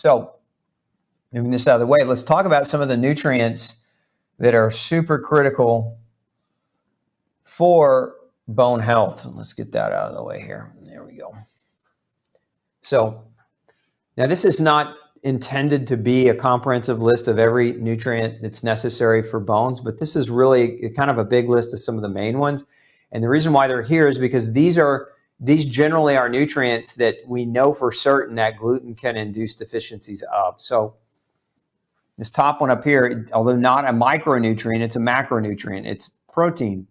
So, moving this out of the way, let's talk about some of the nutrients that are super critical for bone health. Let's get that out of the way here. There we go. So, now this is not intended to be a comprehensive list of every nutrient that's necessary for bones, but this is really kind of a big list of some of the main ones. And the reason why they're here is because these generally are nutrients that we know for certain that gluten can induce deficiencies of. So this top one up here, although not a micronutrient, it's a macronutrient. It's protein.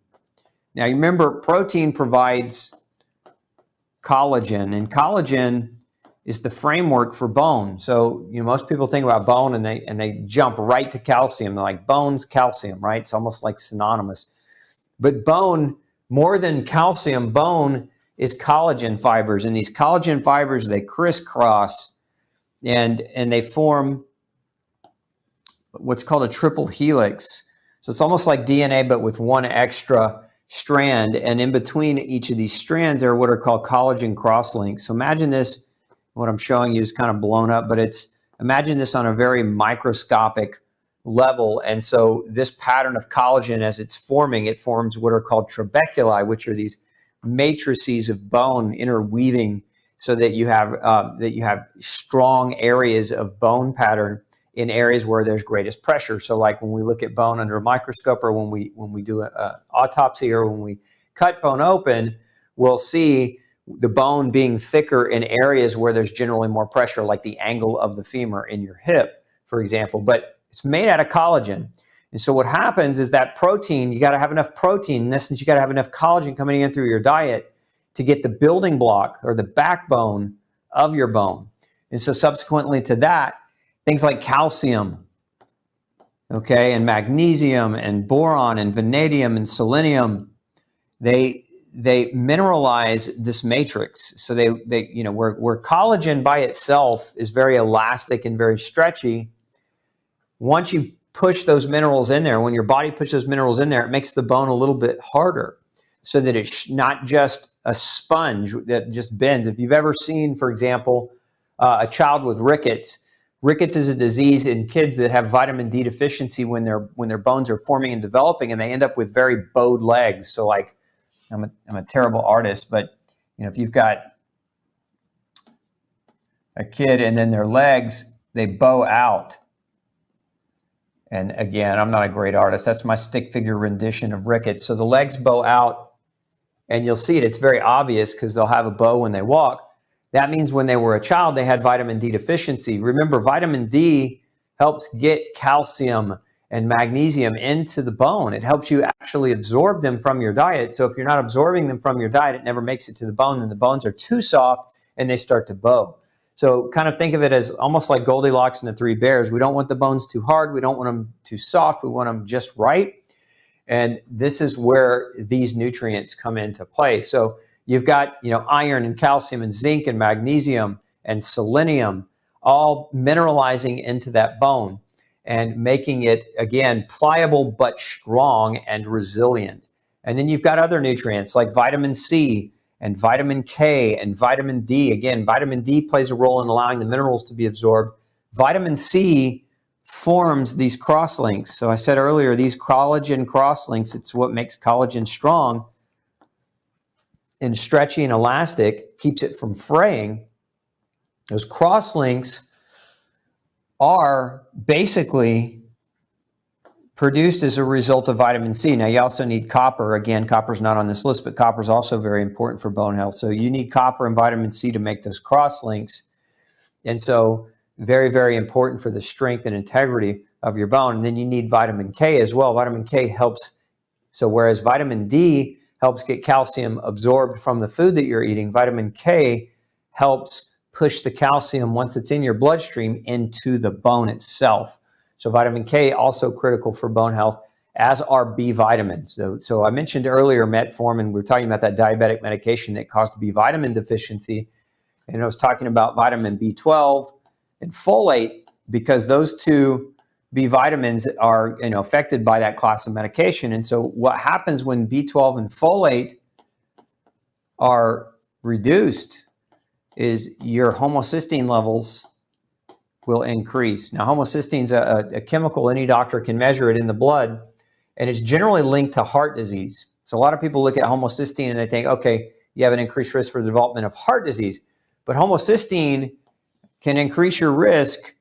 Now you remember protein provides collagen, and collagen is the framework for bone. So, most people think about bone and they jump right to calcium. They're like, bone's calcium, right? It's almost like synonymous. But bone, more than calcium, bone is collagen fibers. And these collagen fibers, they crisscross and they form what's called a triple helix. So it's almost like DNA, but with one extra strand. And in between each of these strands are what are called collagen crosslinks. So imagine this. What I'm showing you is kind of blown up, but imagine this on a very microscopic level. And so this pattern of collagen, as it's forming, it forms what are called trabeculi, which are these matrices of bone interweaving so that you have strong areas of bone pattern in areas where there's greatest pressure. So like when we look at bone under a microscope, or when we do an autopsy, or when we cut bone open, we'll see the bone being thicker in areas where there's generally more pressure, like the angle of the femur in your hip, for example. But it's made out of collagen. And so what happens is that protein, you got to have enough protein. In essence, you got to have enough collagen coming in through your diet to get the building block or the backbone of your bone. And so subsequently to that, things like calcium, okay, and magnesium and boron and vanadium and selenium, they mineralize this matrix. So they where collagen by itself is very elastic and very stretchy, once you push those minerals in there, when your body pushes those minerals in there, it makes the bone a little bit harder so that it's not just a sponge that just bends. If you've ever seen, for example, a child with rickets, rickets is a disease in kids that have vitamin D deficiency when their bones are forming and developing, and they end up with very bowed legs. So like, I'm a terrible artist, but if you've got a kid and then their legs, they bow out. And again, I'm not a great artist. That's my stick figure rendition of rickets. So the legs bow out, and you'll see it. It's very obvious because they'll have a bow when they walk. That means when they were a child, they had vitamin D deficiency. Remember, vitamin D helps get calcium and magnesium into the bone. It helps you actually absorb them from your diet. So if you're not absorbing them from your diet, it never makes it to the bone, and the bones are too soft and they start to bow. So kind of think of it as almost like Goldilocks and the Three Bears. We don't want the bones too hard. We don't want them too soft. We want them just right. And this is where these nutrients come into play. So you've got, iron and calcium and zinc and magnesium and selenium all mineralizing into that bone and making it, again, pliable but strong and resilient. And then you've got other nutrients like vitamin C and vitamin K and vitamin D. Again, vitamin D plays a role in allowing the minerals to be absorbed. Vitamin C forms these crosslinks. So I said earlier, these collagen crosslinks, it's what makes collagen strong and stretchy and elastic, keeps it from fraying. Those crosslinks are basically produced as a result of vitamin C. Now, you also need copper. Again, copper's not on this list, but copper is also very important for bone health. So you need copper and vitamin C to make those crosslinks. And so very, very important for the strength and integrity of your bone. And then you need vitamin K as well. Vitamin K helps. So whereas vitamin D helps get calcium absorbed from the food that you're eating, vitamin K helps push the calcium, once it's in your bloodstream, into the bone itself. So vitamin K also critical for bone health, as are B vitamins. So I mentioned earlier metformin. We were talking about that diabetic medication that caused B vitamin deficiency. And I was talking about vitamin B12 and folate, because those two B vitamins are affected by that class of medication. And so what happens when B12 and folate are reduced is your homocysteine levels will increase. Now, homocysteine is a chemical, any doctor can measure it in the blood, and it's generally linked to heart disease. So a lot of people look at homocysteine and they think, okay, you have an increased risk for the development of heart disease. But homocysteine can increase your risk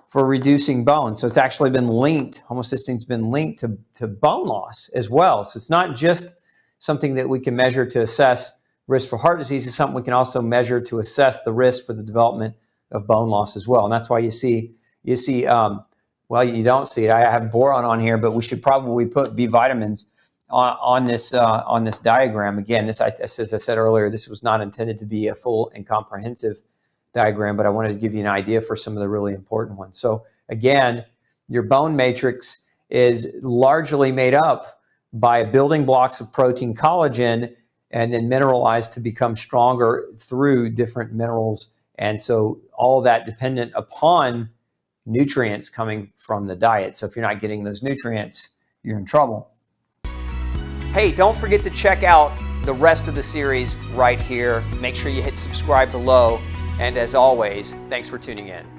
for reducing bone. So it's actually been linked, homocystine's been linked to bone loss as well. So it's not just something that we can measure to assess risk for heart disease, it's something we can also measure to assess the risk for the development of bone loss as well. And that's why you see, well, you don't see it. I have boron on here, but we should probably put B vitamins on this diagram. Again, this, as I said earlier, this was not intended to be a full and comprehensive diagram, but I wanted to give you an idea for some of the really important ones. So again, your bone matrix is largely made up by building blocks of protein collagen and then mineralized to become stronger through different minerals. And so all that dependent upon nutrients coming from the diet. So if you're not getting those nutrients, you're in trouble. Hey, don't forget to check out the rest of the series right here. Make sure you hit subscribe below. And as always, thanks for tuning in.